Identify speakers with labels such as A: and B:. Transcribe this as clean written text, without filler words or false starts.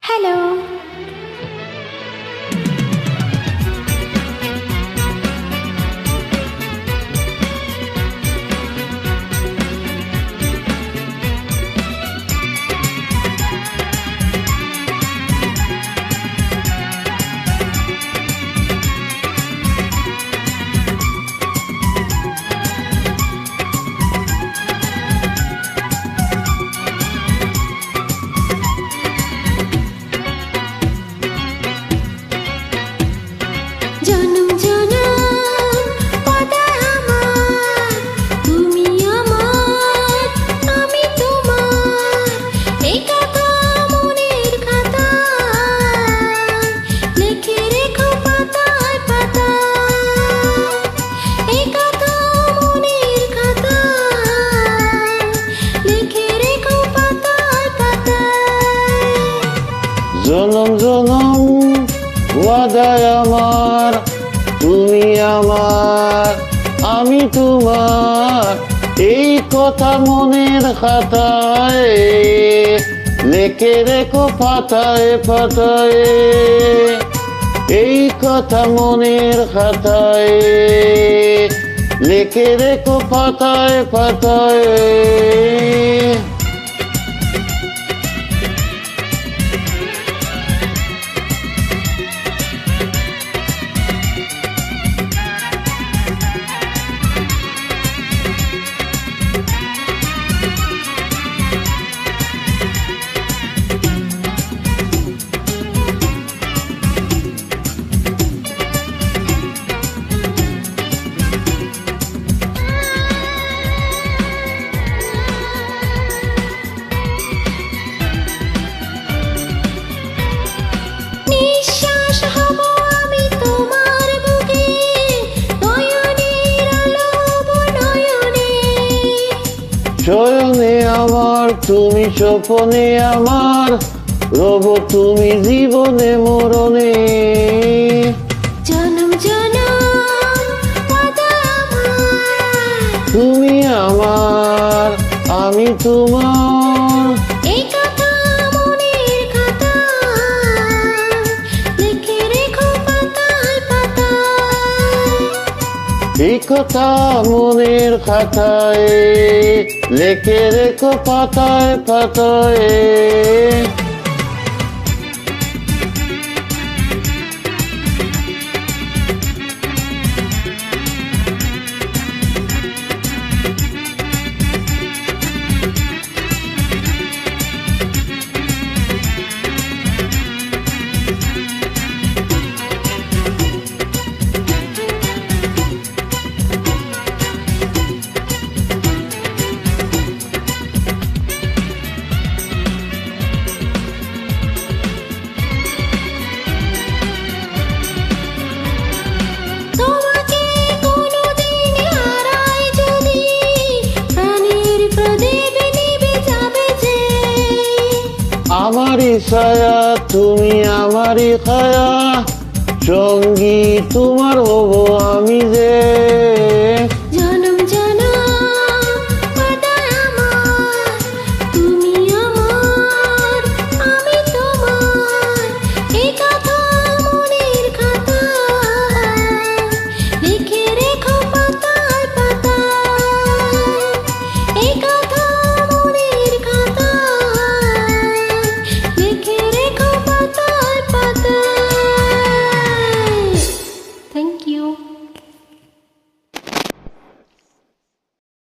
A: Hello. জনম জনম কথা আমার, তুমি আমার, আমি তোমার। এই কথা মনের খাতায় লিখে রেখো পাতায় পাতায়। এই কথা মনের খাতায় লিখে রেখো পাতায় পাতায়।
B: জনম জনম ওয়াদায় আমার, তুমি আমার, আমি তোমার। এই কথা মনের খাতায় লিখে রেখো পাতায় পাতায়। এই কথা মনের খাতায় লিখে রেখো পাতায় পাতায়।
A: নিঃশ্বাস হব আমি তোমার বুকে, নয়নের আলো নয়নে।
B: শয়নে আমার তুমি, স্বপনে আমার, রব তুমি জীবনে মরণে।
A: জনম জনম কথা আমার,
B: তুমি আমার, আমি তোমার।
A: এই কথা মনের খাতায় লিখে রেখো পাতায় পাতায়।
B: এই কথা মনের খাতায় লিখে রেখো পাতায় পাতায়।
A: তোমাকে কোনোদিন হারাই যদি, প্রাণের প্রদীপ নিভে যাবে যে।
B: আমারই ছায়া তুমি, আমারই ছায়া, সঙ্গী তোমার হব আমি যে।